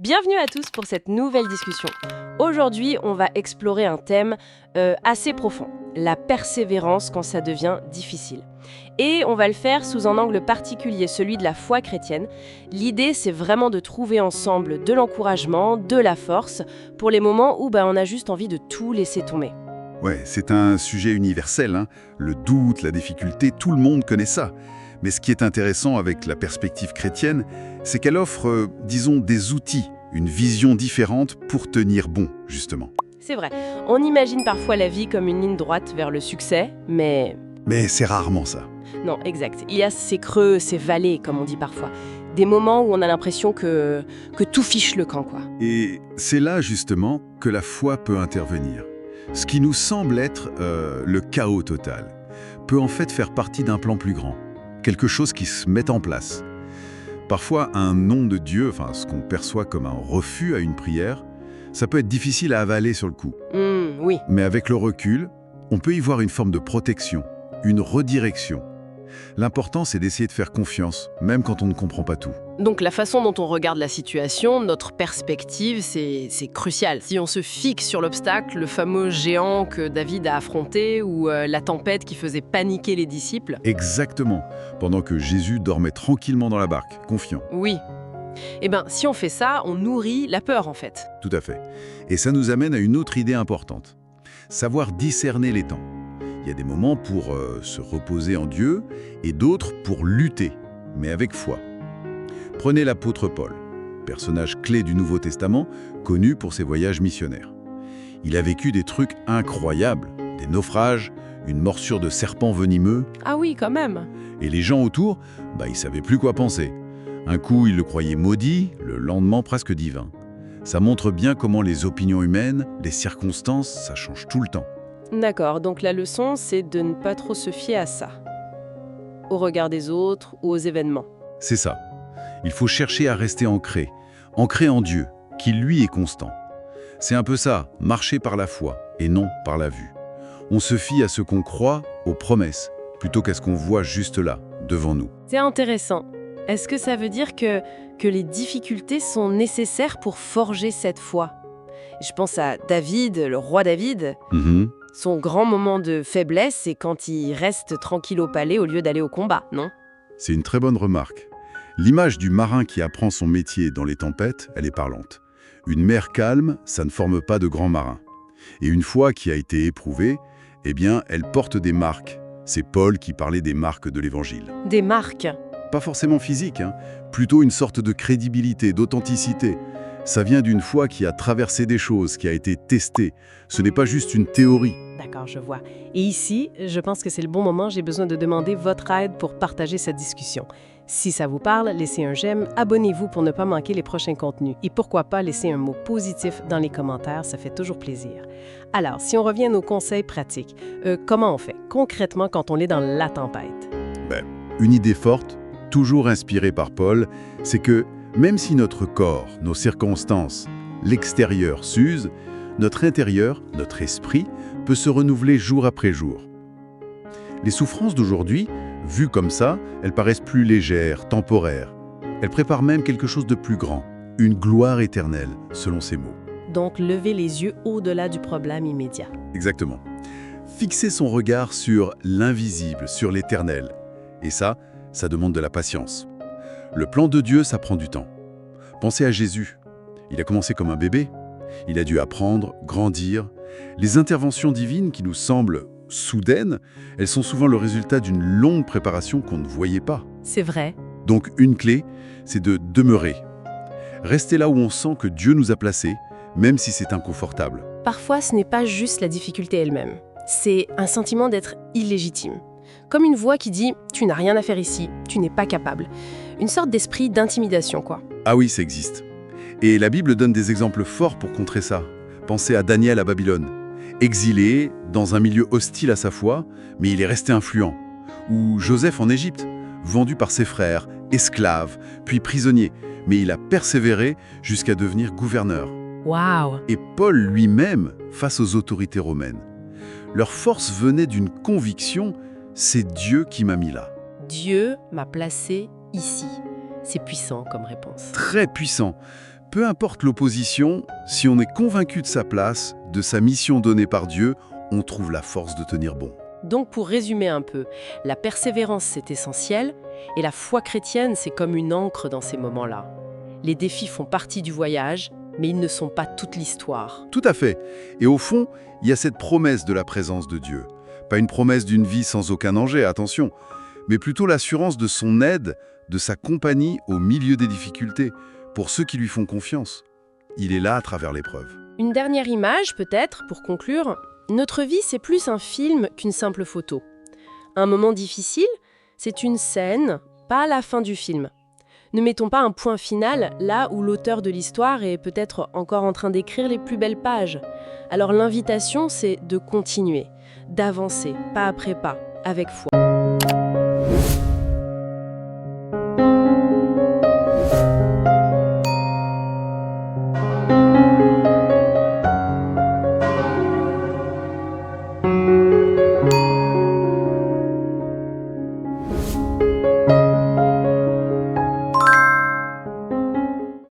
Bienvenue à tous pour cette nouvelle discussion. Aujourd'hui, on va explorer un thème assez profond, la persévérance quand ça devient difficile. Et on va le faire sous un angle particulier, celui de la foi chrétienne. L'idée, c'est vraiment de trouver ensemble de l'encouragement, de la force, pour les moments où on a juste envie de tout laisser tomber. Ouais, c'est un sujet universel, hein. Le doute, la difficulté, tout le monde connaît ça. Mais ce qui est intéressant avec la perspective chrétienne, c'est qu'elle offre, disons, des outils, une vision différente pour tenir bon, justement. C'est vrai, on imagine parfois la vie comme une ligne droite vers le succès, mais... Mais c'est rarement ça. Non, exact. Il y a ces creux, ces vallées, comme on dit parfois. Des moments où on a l'impression que tout fiche le camp, quoi. Et c'est là, justement, que la foi peut intervenir. Ce qui nous semble être le chaos total peut en fait faire partie d'un plan plus grand. Quelque chose qui se met en place. Parfois, un nom de Dieu, ce qu'on perçoit comme un refus à une prière, ça peut être difficile à avaler sur le coup. Oui. Mais avec le recul, on peut y voir une forme de protection, une redirection. L'important, c'est d'essayer de faire confiance, même quand on ne comprend pas tout. Donc la façon dont on regarde la situation, notre perspective, c'est crucial. Si on se fixe sur l'obstacle, le fameux géant que David a affronté ou la tempête qui faisait paniquer les disciples. Exactement, pendant que Jésus dormait tranquillement dans la barque, confiant. Oui. Si on fait ça, on nourrit la peur en fait. Tout à fait. Et ça nous amène à une autre idée importante. Savoir discerner les temps. Il y a des moments pour se reposer en Dieu et d'autres pour lutter, mais avec foi. Prenez l'apôtre Paul, personnage clé du Nouveau Testament, connu pour ses voyages missionnaires. Il a vécu des trucs incroyables, des naufrages, une morsure de serpent venimeux. Ah oui, quand même. Et les gens autour, ils savaient plus quoi penser. Un coup, ils le croyaient maudit, le lendemain presque divin. Ça montre bien comment les opinions humaines, les circonstances, ça change tout le temps. D'accord, donc la leçon, c'est de ne pas trop se fier à ça. Au regard des autres ou aux événements. C'est ça. Il faut chercher à rester ancré en Dieu, qui lui est constant. C'est un peu ça, marcher par la foi et non par la vue. On se fie à ce qu'on croit, aux promesses, plutôt qu'à ce qu'on voit juste là, devant nous. C'est intéressant. Est-ce que ça veut dire que les difficultés sont nécessaires pour forger cette foi ? Je pense à David, le roi David. Son grand moment de faiblesse, c'est quand il reste tranquille au palais au lieu d'aller au combat, non ? C'est une très bonne remarque. L'image du marin qui apprend son métier dans les tempêtes, elle est parlante. Une mer calme, ça ne forme pas de grands marins. Et une foi qui a été éprouvée, elle porte des marques. C'est Paul qui parlait des marques de l'Évangile. Des marques ? Pas forcément physiques, plutôt une sorte de crédibilité, d'authenticité. Ça vient d'une foi qui a traversé des choses, qui a été testée. Ce n'est pas juste une théorie. D'accord, je vois. Et ici, je pense que c'est le bon moment, j'ai besoin de demander votre aide pour partager cette discussion. Si ça vous parle, laissez un j'aime, abonnez-vous pour ne pas manquer les prochains contenus. Et pourquoi pas laisser un mot positif dans les commentaires, ça fait toujours plaisir. Alors, si on revient à nos conseils pratiques, comment on fait concrètement quand on est dans la tempête? Une idée forte, toujours inspirée par Paul, c'est que même si notre corps, nos circonstances, l'extérieur s'usent, notre intérieur, notre esprit, peut se renouveler jour après jour. Les souffrances d'aujourd'hui, vues comme ça, elles paraissent plus légères, temporaires. Elles préparent même quelque chose de plus grand, une gloire éternelle, selon ces mots. Donc, lever les yeux au-delà du problème immédiat. Exactement. Fixer son regard sur l'invisible, sur l'éternel. Et ça demande de la patience. Le plan de Dieu, ça prend du temps. Pensez à Jésus. Il a commencé comme un bébé. Il a dû apprendre, grandir. Les interventions divines qui nous semblent soudaines, elles sont souvent le résultat d'une longue préparation qu'on ne voyait pas. C'est vrai. Donc une clé, c'est de demeurer. Rester là où on sent que Dieu nous a placés, même si c'est inconfortable. Parfois, ce n'est pas juste la difficulté elle-même. C'est un sentiment d'être illégitime. Comme une voix qui dit « tu n'as rien à faire ici, tu n'es pas capable ». Une sorte d'esprit d'intimidation, quoi. Ah oui, ça existe. Et la Bible donne des exemples forts pour contrer ça. Pensez à Daniel à Babylone. Exilé, dans un milieu hostile à sa foi, mais il est resté influent. Ou Joseph en Égypte, vendu par ses frères, esclave, puis prisonnier, mais il a persévéré jusqu'à devenir gouverneur. Waouh! Et Paul lui-même, face aux autorités romaines. Leur force venait d'une conviction, c'est Dieu qui m'a mis là. Dieu m'a placé ici. C'est puissant comme réponse. Très puissant. peu importe l'opposition, si on est convaincu de sa place, de sa mission donnée par Dieu, on trouve la force de tenir bon. Donc pour résumer un peu, la persévérance c'est essentiel et la foi chrétienne c'est comme une encre dans ces moments-là. Les défis font partie du voyage, mais ils ne sont pas toute l'histoire. Tout à fait. Et au fond, il y a cette promesse de la présence de Dieu. Pas une promesse d'une vie sans aucun danger, attention, mais plutôt l'assurance de son aide, de sa compagnie au milieu des difficultés, pour ceux qui lui font confiance. Il est là à travers l'épreuve. Une dernière image peut-être pour conclure. Notre vie c'est plus un film qu'une simple photo. Un moment difficile, c'est une scène, pas la fin du film. Ne mettons pas un point final là où l'auteur de l'histoire est peut-être encore en train d'écrire les plus belles pages. Alors l'invitation, c'est de continuer, d'avancer, pas après pas, avec foi.